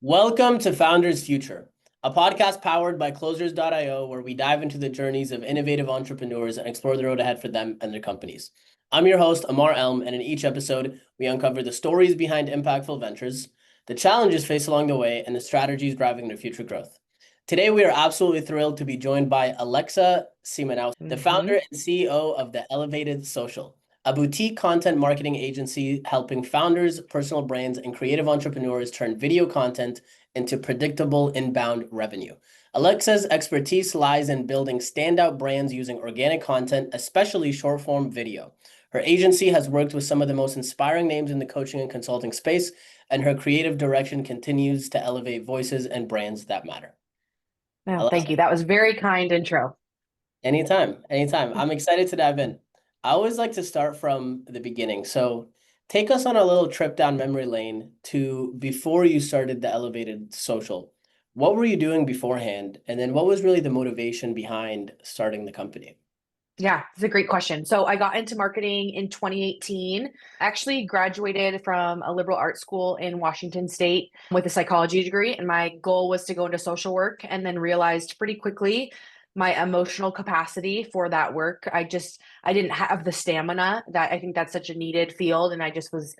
Welcome to Founders Future, a podcast powered by Closers.io, where we dive into the journeys of innovative entrepreneurs and explore the road ahead for them and their companies. I'm your host, Amar Elm, and in each episode, we uncover the stories behind impactful ventures, the challenges faced along the way, and the strategies driving their future growth. Today, we are absolutely thrilled to be joined by Alexa Szymanowski, the founder hmm and CEO of the Elevated Social, a boutique content marketing agency helping founders, personal brands, and creative entrepreneurs turn video content into predictable inbound revenue. Alexa's expertise lies in building standout brands using organic content, especially short form video. Her agency has worked with some of the most inspiring names in the coaching and consulting space, and her creative direction continues to elevate voices and brands that matter. Oh, thank Alexa, you. That was very kind intro. anytime, anytime. I'm excited to dive in. I always like to start from the beginning. So take us on a little trip down memory lane to before you started the Elevated Social. What were you doing beforehand? And then what was really the motivation behind starting the company? Yeah, it's a great question. So I got into marketing in 2018. I actually graduated from a liberal arts school in Washington State with a psychology degree, and my goal was to go into social work, and then realized pretty quickly my emotional capacity for that work. I didn't have the stamina that I think that's such a needed field, and I just was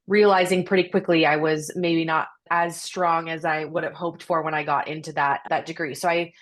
realizing pretty quickly I was maybe not as strong as I would have hoped for when I got into that degree. So I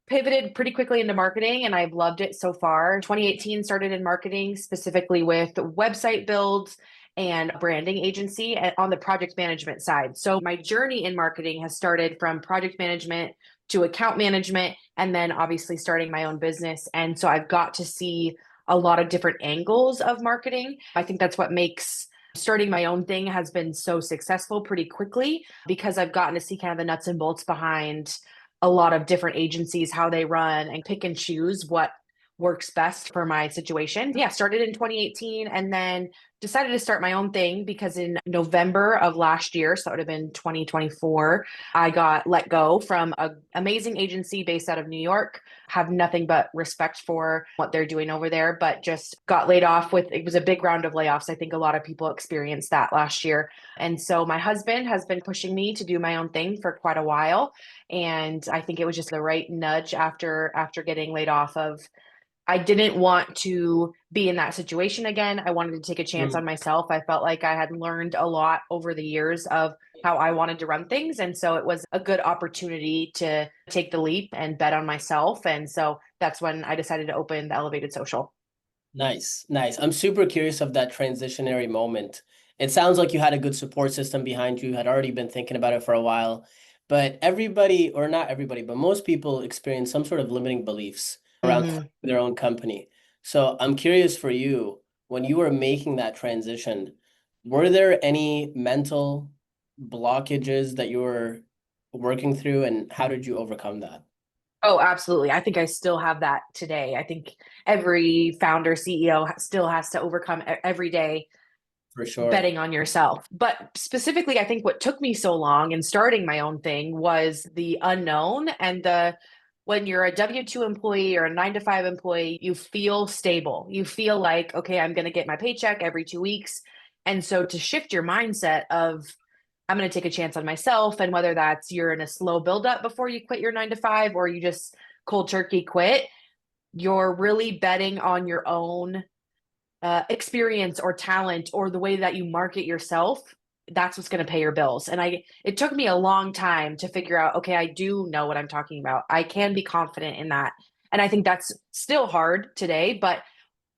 pivoted pretty quickly into marketing, and I've loved it so far. 2018 started in marketing, specifically with website builds and branding agency on the project management side. So my journey in marketing has started from project management to account management, and then obviously starting my own business. And so I've got to see a lot of different angles of marketing. I think that's what makes starting my own thing has been so successful pretty quickly, because I've gotten to see kind of the nuts and bolts behind a lot of different agencies, how they run, and pick and choose what works best for my situation. Yeah, started in 2018, and then decided to start my own thing because in November of last year, so that would have been 2024, I got let go from an amazing agency based out of New York. Have nothing but respect for what they're doing over there, but just got laid off with, it was a big round of layoffs. I think a lot of people experienced that last year. And so my husband has been pushing me to do my own thing for quite a while, and I think it was just the right nudge after getting laid off of. I didn't want to be in that situation again. I wanted to take a chance Mm. on myself. I felt like I had learned a lot over the years of how I wanted to run things, and so it was a good opportunity to take the leap and bet on myself. And so that's when I decided to open the Elevated Social. Nice, nice. I'm super curious of that transitionary moment. It sounds like you had a good support system behind you, had already been thinking about it for a while. But everybody, or not everybody, but most people experience some sort of limiting beliefs around hmm their own company. So I'm curious for you, when you were making that transition, were there any mental blockages that you were working through, and how did you overcome that? Oh, absolutely. I think I still have that today. I think every founder, CEO still has to overcome every day For sure. betting on yourself. But specifically, I think what took me so long in starting my own thing was the unknown, and the when you're a W-2 employee or a 9 to 5 employee, you feel stable. You feel like, okay, I'm going to get my paycheck every 2 weeks. And so to shift your mindset of, I'm going to take a chance on myself, and whether that's you're in a slow buildup before you quit your 9 to 5, or you just cold turkey quit, you're really betting on your own experience or talent or the way that you market yourself. That's what's going to pay your bills. And it took me a long time to figure out, okay, I do know what I'm talking about. I can be confident in that. And I think that's still hard today. But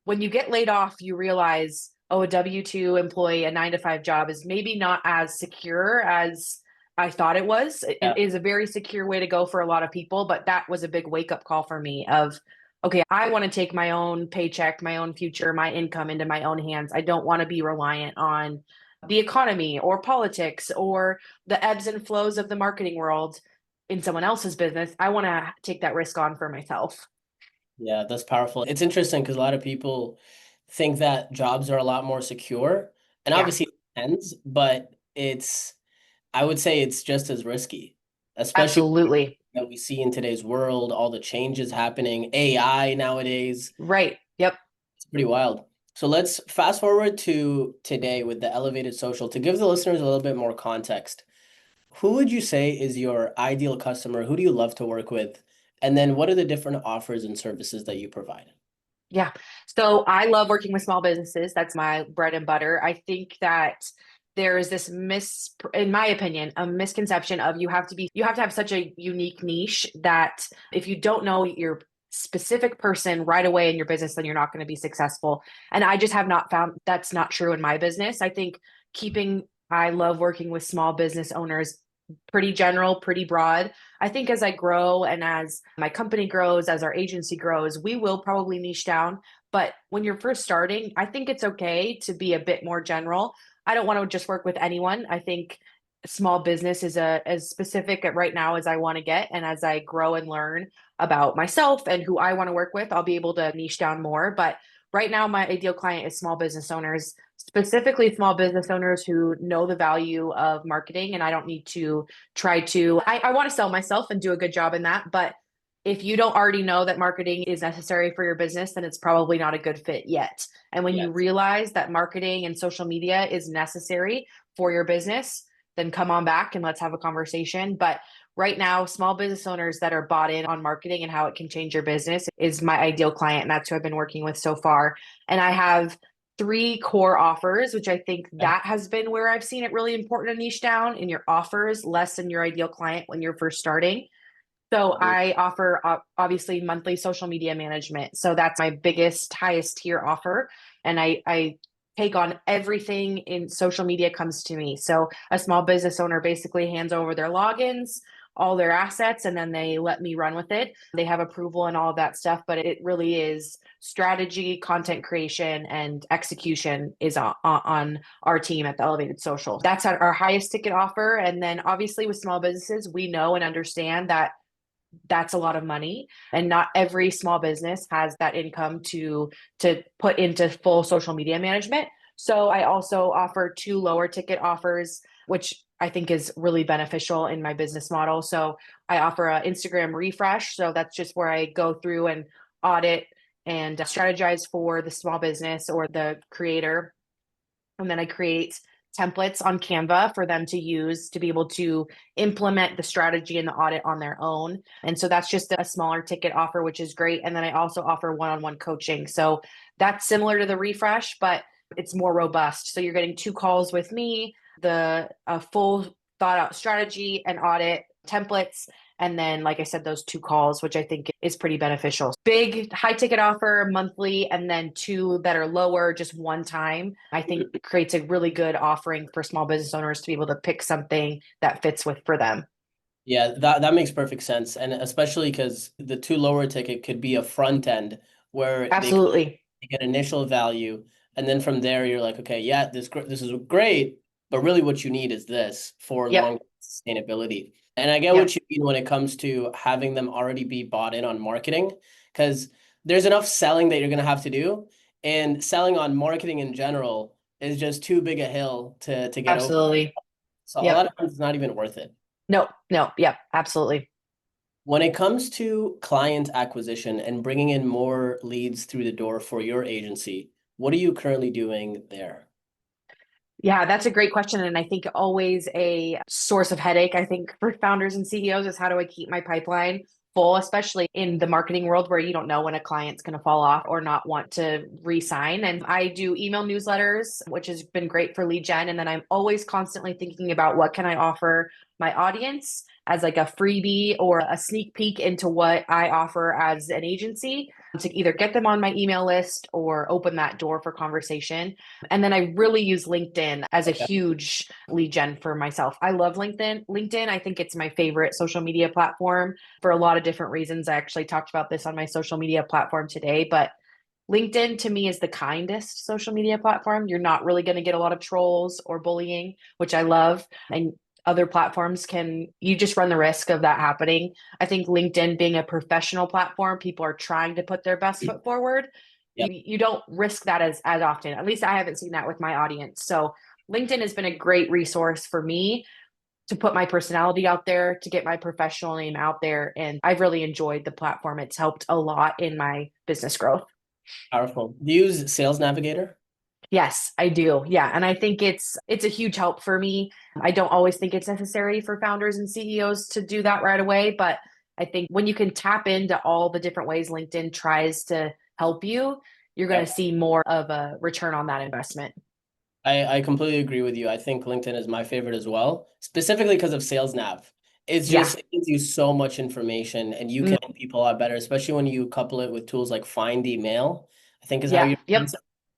when you get laid off, you realize, oh, a W-2 employee, a 9 to 5 job is maybe not as secure as I thought it was. It Yeah. is a very secure way to go for a lot of people, but that was a big wake up call for me of, okay, I want to take my own paycheck, my own future, my income into my own hands. I don't want to be reliant on the economy or politics or the ebbs and flows of the marketing world in someone else's business. I want to take that risk on for myself. Yeah, that's powerful. It's interesting because a lot of people think that jobs are a lot more secure, and Yeah, obviously it depends, but I would say it's just as risky, especially absolutely. that we see in today's world, all the changes happening, AI nowadays. Right. Yep. It's pretty wild. So let's fast forward to today with the Elevated Social to give the listeners a little bit more context. who would you say is your ideal customer? Who do you love to work with? And then what are the different offers and services that you provide? Yeah. So I love working with small businesses. That's my bread and butter. I think that there is this in my opinion, a misconception of you have to have such a unique niche that if you don't know your specific person right away in your business, then you're not going to be successful. And I just have not found that's not true in my business. I love working with small business owners, pretty general, pretty broad. I think as I grow and as my company grows, as our agency grows, we will probably niche down. But when you're first starting, I think it's okay to be a bit more general. I don't want to just work with anyone. I think small business is as specific right now as I want to get. And as I grow and learn about myself and who I want to work with, I'll be able to niche down more. But right now, my ideal client is small business owners, specifically small business owners who know the value of marketing. And I don't need to I want to sell myself and do a good job in that. But if you don't already know that marketing is necessary for your business, then it's probably not a good fit yet. And when you Yes. realize that marketing and social media is necessary for your business, then come on back and let's have a conversation. But right now, small business owners that are bought in on marketing and how it can change your business is my ideal client. And that's who I've been working with so far. And I have three core offers, which I think Okay. that has been where I've seen it really important to niche down in your offers, less than your ideal client when you're first starting. So I offer obviously monthly social media management. So that's my biggest, highest tier offer. And I take on everything in social media comes to me. So a small business owner basically hands over their logins, all their assets, and then they let me run with it. They have approval and all of that stuff, but it really is strategy, content creation, and execution is on our team at the Elevated Social. That's our highest ticket offer. And then obviously with small businesses, we know and understand that that's a lot of money, and not every small business has that income to put into full social media management. So I also offer two lower ticket offers, which I think is really beneficial in my business model. So I offer an Instagram refresh. So that's just where I go through and audit and strategize for the small business or the creator, and then I create templates on Canva for them to use to be able to implement the strategy and the audit on their own. And so that's just a smaller ticket offer, which is great. And then I also offer one-on-one coaching. So that's similar to the refresh, but it's more robust. So you're getting two calls with me, the full thought out strategy and audit templates. And then, like I said, those two calls, which I think is pretty beneficial. Big high ticket offer monthly, and then two that are lower, just one time. I think creates a really good offering for small business owners to be able to pick something that fits with for them. Yeah, that makes perfect sense. And especially because the two lower ticket could be a front end where Absolutely. they get initial value. And then from there, you're like, okay, yeah, this is great, but really what you need is this for Yep. long sustainability. And I get Yep. what you mean when it comes to having them already be bought in on marketing, because there's enough selling that you're going to have to do. And selling on marketing in general is just too big a hill to get over. Absolutely. So a lot Yep. of times it's not even worth it. No, no. Yep. Absolutely. When it comes to client acquisition and bringing in more leads through the door for your agency, what are you currently doing there? Yeah, that's a great question. And I think always a source of headache, I think, for founders and CEOs is how do I keep my pipeline full, especially in the marketing world where you don't know when a client's going to fall off or not want to re-sign. And I do email newsletters, which has been great for lead gen. And then I'm always constantly thinking about what can I offer my audience as like a freebie or a sneak peek into what I offer as an agency to either get them on my email list or open that door for conversation. And then I really use LinkedIn as a Okay. huge lead gen for myself. I love LinkedIn. LinkedIn, I think it's my favorite social media platform for a lot of different reasons. I actually talked about this on my social media platform today, but LinkedIn to me is the kindest social media platform. You're not really going to get a lot of trolls or bullying, which I love. And other platforms you just run the risk of that happening. I think LinkedIn being a professional platform, people are trying to put their best foot forward. Yep. You don't risk that as often. At least I haven't seen that with my audience. So LinkedIn has been a great resource for me to put my personality out there, to get my professional name out there. And I've really enjoyed the platform. It's helped a lot in my business growth. Powerful. Do you use Sales Navigator? Yes, I do. Yeah, and I think it's a huge help for me. I don't always think it's necessary for founders and CEOs to do that right away, but I think when you can tap into all the different ways LinkedIn tries to help you, you're going Yep. to see more of a return on that investment. I completely agree with you. I think LinkedIn is my favorite as well, specifically because of Sales Nav. It's Yeah. just, it gives you so much information and you Mm, can help people a lot better, especially when you couple it with tools like Find Email, I think is how yeah. you Yep.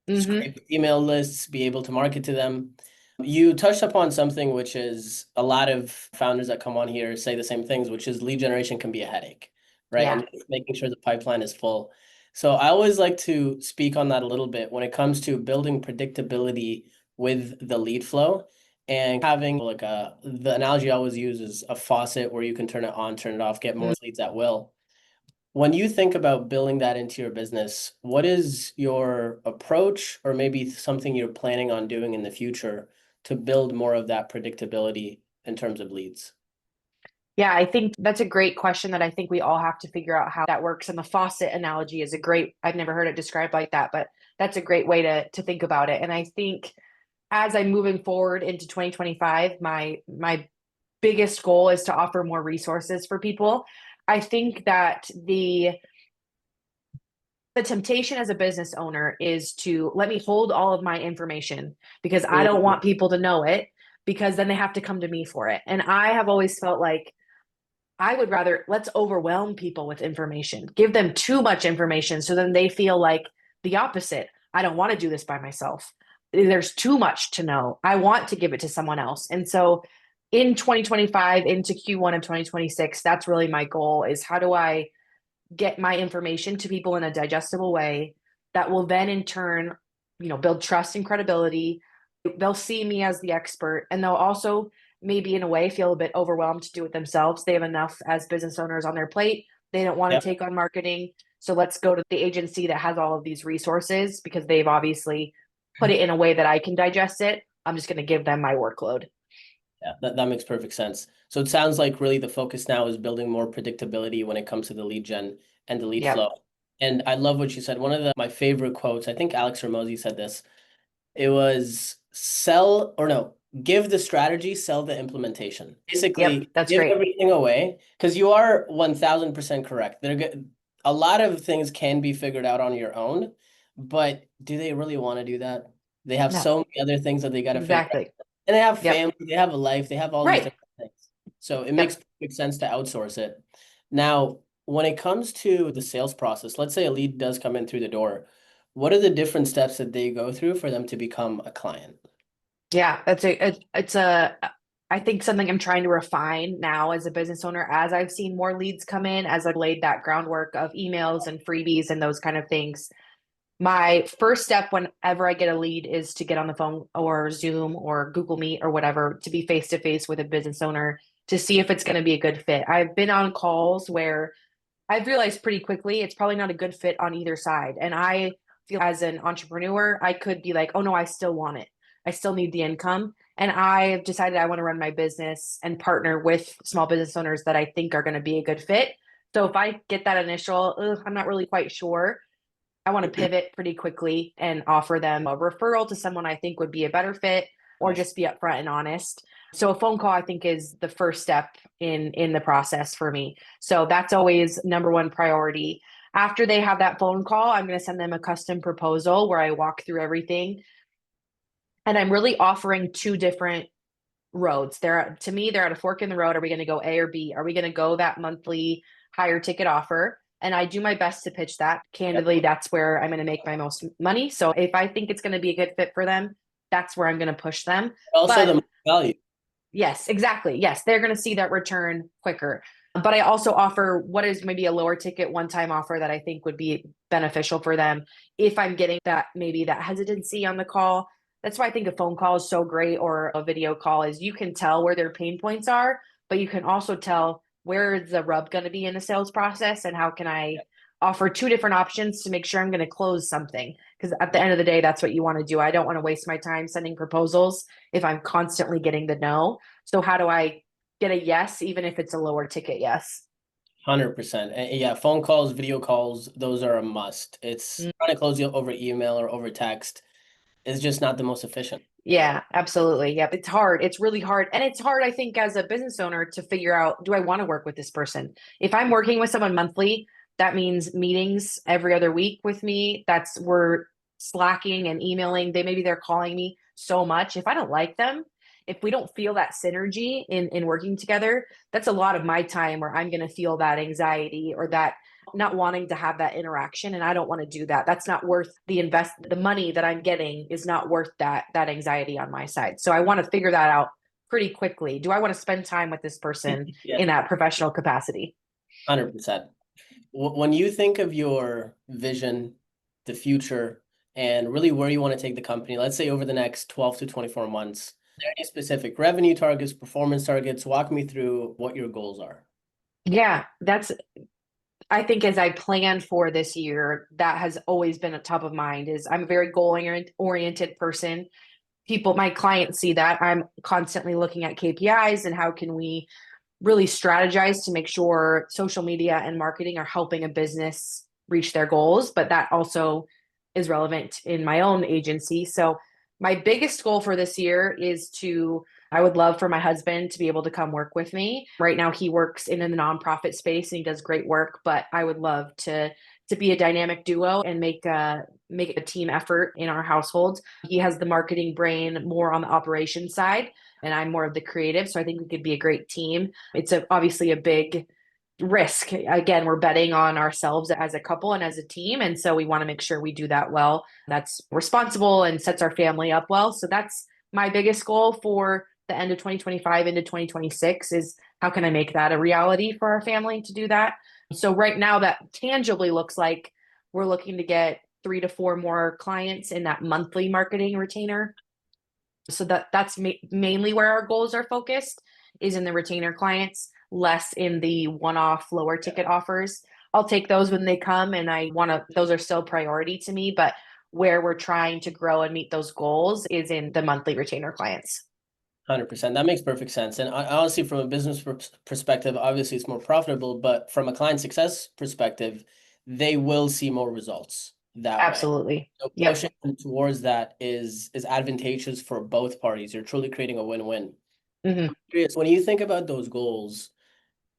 Hmm. scrape email lists, be able to market to them. You touched upon something which is a lot of founders that come on here say the same things, which is lead generation can be a headache, right? Yeah. And making sure the pipeline is full. So I always like to speak on that a little bit when it comes to building predictability with the lead flow and having like the analogy I always use is a faucet where you can turn it on, turn it off, get more leads at will. When you think about building that into your business, what is your approach or maybe something you're planning on doing in the future to build more of that predictability in terms of leads? Yeah, I think that's a great question that I think we all have to figure out how that works. And the faucet analogy is a great, I've never heard it described like that, but that's a great way to think about it. And I think as I'm moving forward into 2025, my biggest goal is to offer more resources for people. I think that the temptation as a business owner is to let me hold all of my information because I don't Mm, want people to know it because then they have to come to me for it. And I have always felt like I would rather let's overwhelm people with information, give them too much information so then they feel like the opposite. I don't want to do this by myself. There's too much to know. I want to give it to someone else. And so in 2025 into Q1 of 2026, that's really my goal is how do I get my information to people in a digestible way that will then in turn, build trust and credibility. They'll see me as the expert and they'll also maybe in a way feel a bit overwhelmed to do it themselves. They have enough as business owners on their plate. They don't want to yep, take on marketing. So let's go to the agency that has all of these resources because they've obviously put it in a way that I can digest it. I'm just going to give them my workload. yeah, that makes perfect sense. So it sounds like really the focus now is building more predictability when it comes to the lead gen and the lead Yep. flow. And I love what you said. One of my favorite quotes, I think Alex Hormozy said this. It was sell or no, give the strategy, sell the implementation. Yep. Basically, That's give great. everything away because you are 1000% correct. They're good. A lot of things can be figured out on your own, but do they really want to do that? They have No, so many other things that they got to figure out. exactly. And they have Yep. family, they have a life, they have all these Right. different things. So it makes Yep. perfect sense to outsource it. Now, when it comes to the sales process, let's say a lead does come in through the door. What are the different steps that they go through for them to become a client? Yeah, it's I think something I'm trying to refine now as a business owner as I've seen more leads come in, as I've laid that groundwork of emails and freebies and those kind of things. My first step whenever I get a lead is to get on the phone or Zoom or Google Meet or whatever to be face to face with a business owner to see if it's going to be a good fit. I've been on calls where I've realized pretty quickly it's probably not a good fit on either side. And I feel as an entrepreneur, I could be like, oh no, I still want it. I still need the income. And I've decided I want to run my business and partner with small business owners that I think are going to be a good fit. So if I get that initial, I'm not really quite sure, I want to pivot pretty quickly and offer them a referral to someone I think would be a better fit or Nice. just be upfront and honest. So a phone call I think is the first step in the process for me. So that's always number one priority. After they have that phone call, I'm going to send them a custom proposal where I walk through everything and I'm really offering two different roads. They're to me they're at a fork in the road. Are we going to go A or B? Are we going to go that monthly higher ticket offer? And I do my best to pitch that. Yep. Candidly, that's where I'm going to make my most money. So if I think it's going to be a good fit for them, that's where I'm going to push them. Also But the value. yes, exactly. Yes, they're going to see that return quicker. But I also offer what is maybe a lower ticket one time offer that I think would be beneficial for them if I'm getting that maybe that hesitancy on the call. That's why I think a phone call is so great or a video call is you can tell where their pain points are, but you can also tell where is the rub going to be in the sales process and how can I offer two different options to make sure I'm going to close something. Because at the end of the day, that's what you want to do. I don't want to waste my time sending proposals if I'm constantly getting the no. So how do I get a yes, even if it's a lower ticket yes? 100%. And yeah, phone calls, video calls, those are a must. It's Mm, trying to close you over email or over text. is just not the most efficient. Yeah, absolutely. Yep. It's hard. It's really hard. And it's hard, I think, as a business owner to figure out, do I want to work with this person? If I'm working with someone monthly, that means meetings every other week with me. That's we're slacking and emailing. Maybe they're calling me so much. If I don't like them, if we don't feel that synergy in working together, that's a lot of my time where I'm going to feel that anxiety or that not wanting to have that interaction, and I don't want to do that. That's not worth the money that I'm getting is not worth that anxiety on my side. So I want to figure that out pretty quickly. Do I want to spend time with this person Yeah, in that professional capacity? 100%. When you think of your vision, the future, and really where you want to take the company, let's say over the next 12 to 24 months, are there any specific revenue targets, performance targets? Walk me through what your goals are. Yeah, that's I think as I planned for this year, that has always been a top of mind is I'm a very oriented person. My clients see that I'm constantly looking at KPIs and how can we really strategize to make sure social media and marketing are helping a business reach their goals, but that also is relevant in my own agency. So my biggest goal for this year is I would love for my husband to be able to come work with me. Right now he works in the nonprofit space and he does great work, but I would love to be a dynamic duo and make a team effort in our household. He has the marketing brain more on the operations side and I'm more of the creative. So I think we could be a great team. It's obviously a big risk. Again, we're betting on ourselves as a couple and as a team. And so we want to make sure we do that well. That's responsible and sets our family up well. So that's my biggest goal for the end of 2025 into 2026 is how can I make that a reality for our family to do that? So right now that tangibly looks like we're looking to get 3 to 4 more clients in that monthly marketing retainer. So that's mainly where our goals are focused is in the retainer clients, less in the one-off lower ticket offers. I'll take those when they come and those are still priority to me, but where we're trying to grow and meet those goals is in the monthly retainer clients. 100%. That makes perfect sense. And honestly, from a business perspective, obviously it's more profitable, but from a client success perspective, they will see more results that way. Absolutely. So Yep. pushing them towards that is advantageous for both parties. You're truly creating a win-win. Mhm. Curious, when you think about those goals,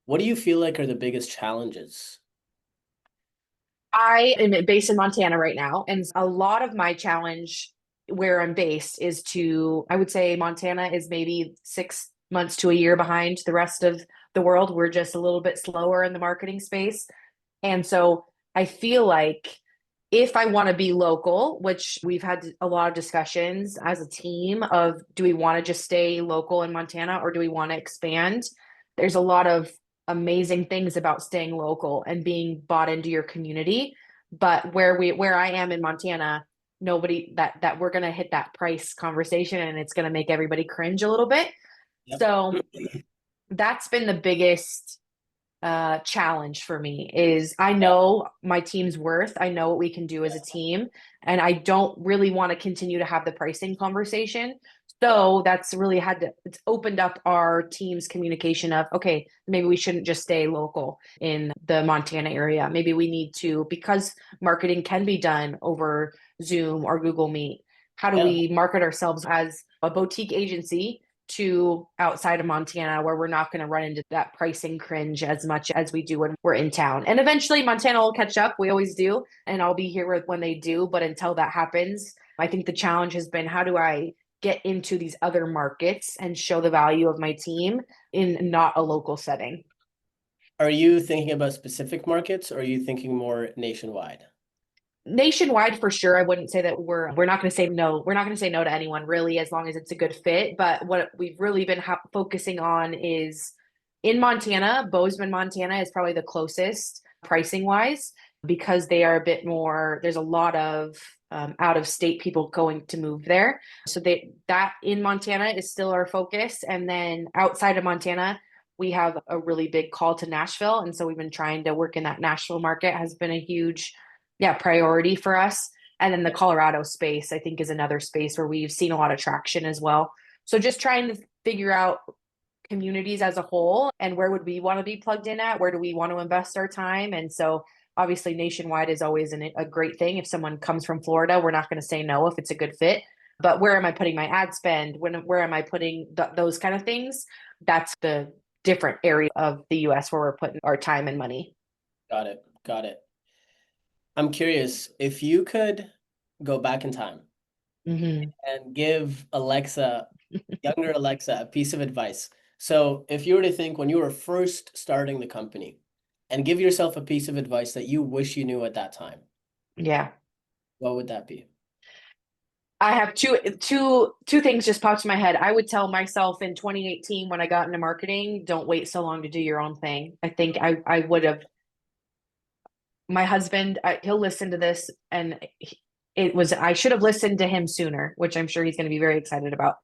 what do you feel like are the biggest challenges? I am based in Montana right now, and a lot of my challenge where I'm based I would say Montana is maybe 6 months to a year behind the rest of the world. We're just a little bit slower in the marketing space. And so I feel like if I want to be local, which we've had a lot of discussions as a team of do we want to just stay local in Montana or do we want to expand? There's a lot of amazing things about staying local and being bought into your community. But where I am in Montana, nobody that we're gonna hit that price conversation and it's gonna make everybody cringe a little bit. Yep. So that's been the biggest challenge for me is I Yeah. know my team's worth. I know what we can do as a team. And I don't really want to continue to have the pricing conversation. Yeah. So it's opened up our team's communication of, okay, maybe we shouldn't just stay local in the Montana area. Maybe we need to, because marketing can be done over Zoom or Google Meet. How do Yeah. we market ourselves as a boutique agency to outside of Montana where we're not going to run into that pricing cringe as much as we do when we're in town. And eventually Montana will catch up. We always do. And I'll be here when they do. But until that happens, I think the challenge has been how do I get into these other markets and show the value of my team in not a local setting? Are you thinking about specific markets or are you thinking more nationwide? Nationwide for sure. I wouldn't say that we're not going to say no. We're not going to say no to anyone really as long as it's a good fit. But what we've really been focusing on is in Montana. Bozeman, Montana is probably the closest pricing wise because they are a bit more. There's a lot of out of state people going to move there. So that in Montana is still our focus. And then outside of Montana, we have a really big call to Nashville. And so we've been trying to work in that Nashville market has been a huge priority for us. And then the Colorado space, I think, is another space where we've seen a lot of traction as well. So just trying to figure out communities as a whole and where would we want to be plugged in at? Where do we want to invest our time? And so obviously nationwide is always a great thing. If someone comes from Florida, we're not going to say no if it's a good fit. But where am I putting my ad spend? Where am I putting those kind of things? That's the different area of the US where we're putting our time and money. Got it. Got it. I'm curious if you could go back in time Hmm. and give Alexa, younger Alexa, a piece of advice. So if you were to think when you were first starting the company and give yourself a piece of advice that you wish you knew at that time, Yeah. what would that be? I have two things just popped in my head. I would tell myself in 2018 when I got into marketing, don't wait so long to do your own thing. I think I would have my husband, he'll listen to this, and it was I should have listened to him sooner, which I'm sure he's going to be very excited about.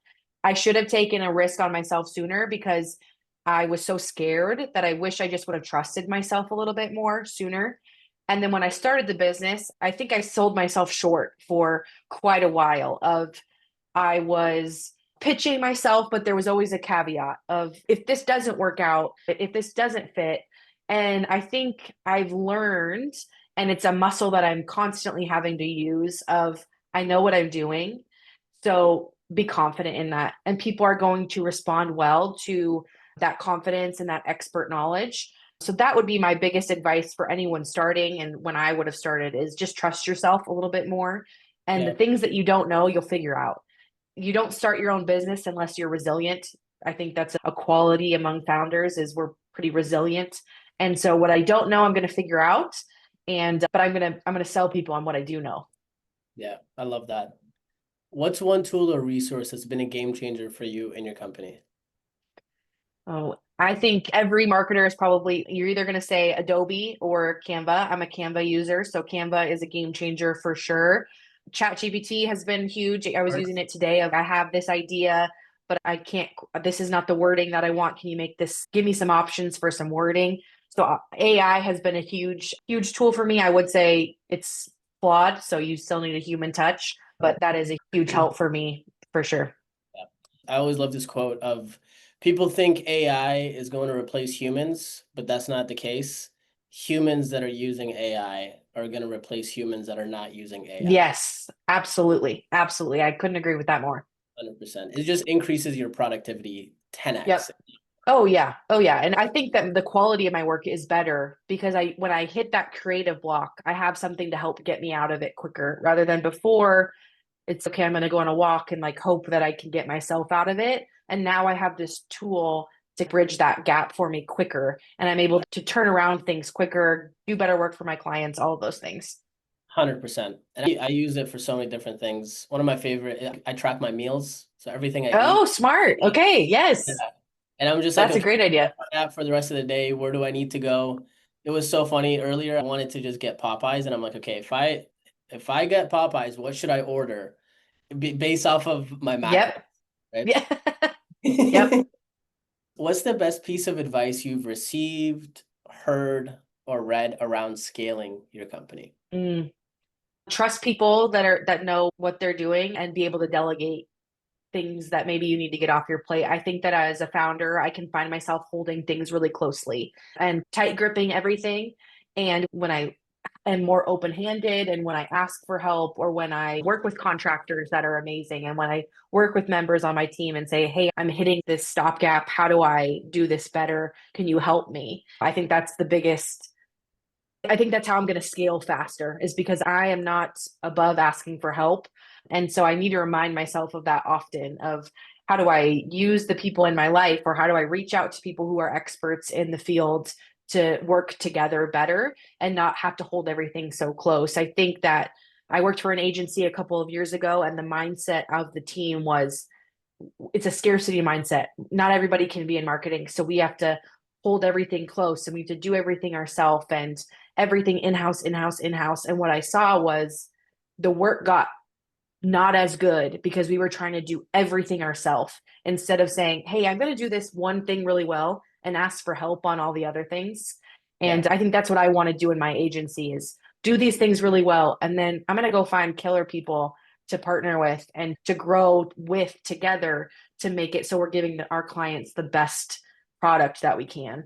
I should have taken a risk on myself sooner because I was so scared that I wish I just would have trusted myself a little bit more sooner. And then when I started the business, I think I sold myself short for quite a while of I was pitching myself, but there was always a caveat of if this doesn't work out, if this doesn't fit. And I think I've learned, and it's a muscle that I'm constantly having to use of I know what I'm doing. So be confident in that. And people are going to respond well to that confidence and that expert knowledge. So that would be my biggest advice for anyone starting. And when I would have started is just trust yourself a little bit more. And the Yeah, things that you don't know, you'll figure out. You don't start your own business unless you're resilient. I think that's a quality among founders is we're pretty resilient. And so what I don't know, I'm going to figure out. And but I'm going to sell people on what I do know. yeah, I love that. What's one tool or resource that's been a game changer for you in your company? Oh, I think every marketer is probably, you're either going to say Adobe or Canva. I'm a Canva user, so Canva is a game changer for sure. ChatGPT has been huge. I was using it today of I have this idea, but I can't, this is not the wording that I want. Can you make this, give me some options for some wording? So AI has been a huge tool for me. I would say it's flawed, so you still need a human touch, but that is a huge help for me for sure. Yeah. I always love this quote of people think AI is going to replace humans, but that's not the case. Humans that are using AI are going to replace humans that are not using AI. Yes, absolutely. Absolutely. I couldn't agree with that more. 100%. It just increases your productivity Yep. 10x. Oh yeah. Oh yeah. And I think that the quality of my work is better because I when I hit that creative block, I have something to help get me out of it quicker rather than before it's okay, I'm going to go on a walk and like hope that I can get myself out of it. And now I have this tool to bridge that gap for me quicker and I'm able to turn around things quicker, do better work for my clients, all of those things. 100%. And I use it for so many different things. One of my favorite, I track my meals. So everything I eat. Oh, smart. Okay. Yeah. Yes. And I'm just like, That's a okay, great idea. that for the rest of the day, where do I need to go? It was so funny earlier. I wanted to just get Popeyes, and I'm like, okay, if I get Popeyes, what should I order? Based off of my macro, Yep. right? Yeah. Yep. What's the best piece of advice you've received, heard, or read around scaling your company? Mm. Trust people that know what they're doing and be able to delegate things that maybe you need to get off your plate. I think that as a founder, I can find myself holding things really closely and tight gripping everything. And when I am more open handed and when I ask for help or when I work with contractors that are amazing and when I work with members on my team and say, hey, I'm hitting this stopgap. How do I do this better? Can you help me? I think that's the biggest. I think that's how I'm going to scale faster is because I am not above asking for help. And so I need to remind myself of that often of how do I use the people in my life or how do I reach out to people who are experts in the field to work together better and not have to hold everything so close. I think that I worked for an agency a couple of years ago and the mindset of the team was it's a scarcity mindset. Not everybody can be in marketing. So we have to hold everything close and we have to do everything ourselves and everything in-house, in-house, in-house. And what I saw was the work got not as good because we were trying to do everything ourselves instead of saying, hey, I'm going to do this one thing really well and ask for help on all the other things. Yeah. And I think that's what I want to do in my agency is do these things really well. And then I'm going to go find killer people to partner with and to grow with together to make it so we're giving our clients the best product that we can.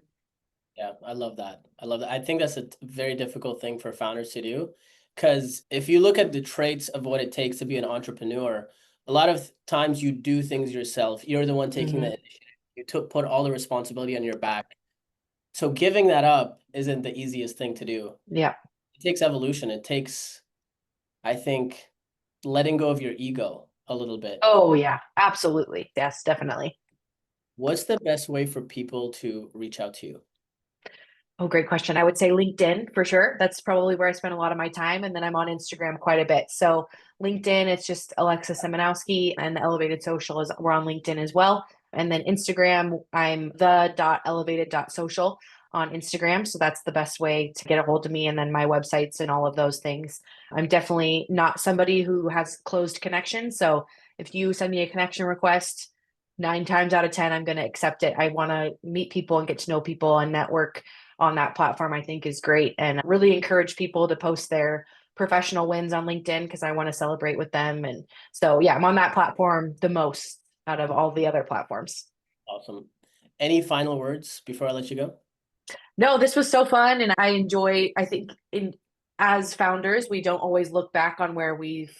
Yeah, I love that. I love that. I think that's a very difficult thing for founders to do because if you look at the traits of what it takes to be an entrepreneur, A lot of times you do things yourself. You're the one taking the Hmm. initiative. You put all the responsibility on your back. So giving that up isn't the easiest thing to do. Yeah. It takes evolution. It takes, I think, letting go of your ego a little bit. Oh, yeah, absolutely. Yes, definitely. What's the best way for people to reach out to you? Oh, great question. I would say LinkedIn for sure. That's probably where I spend a lot of my time. And then I'm on Instagram quite a bit. So LinkedIn, it's just Alexa Szymanowski, and the Elevated Social is we're on LinkedIn as well. And then Instagram, I'm the.elevated.social on Instagram. So that's the best way to get a hold of me. And then my websites and all of those things. I'm definitely not somebody who has closed connections. So if you send me a connection request, 9 times out of 10, I'm going to accept it. I want to meet people and get to know people and network on that platform. I think is great, and really encourage people to post their professional wins on LinkedIn because I want to celebrate with them. And so, yeah, I'm on that platform the most out of all the other platforms. Awesome. Any final words before I let you go? No, this was so fun, and I enjoy. I think in as founders, we don't always look back on where we've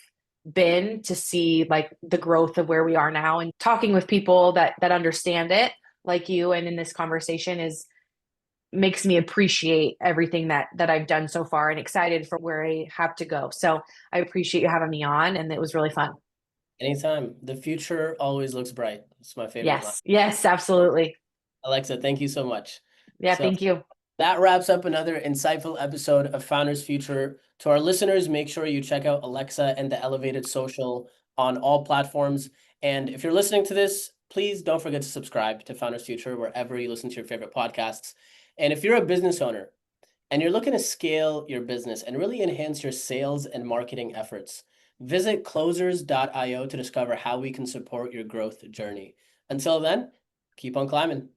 been to see like the growth of where we are now, and talking with people that understand it like you and in this conversation is makes me appreciate everything that I've done so far and excited for where I have to go. So I appreciate you having me on, and it was really fun. Anytime. The future always looks bright. It's my favorite line. Yes, yes, absolutely. Alexa, thank you so much. Yeah, So thank you. that wraps up another insightful episode of Founders Future. To our listeners, make sure you check out Alexa and the Elevated Social on all platforms. And if you're listening to this, please don't forget to subscribe to Founders Future wherever you listen to your favorite podcasts. And if you're a business owner and you're looking to scale your business and really enhance your sales and marketing efforts, visit closers.io to discover how we can support your growth journey. Until then, keep on climbing.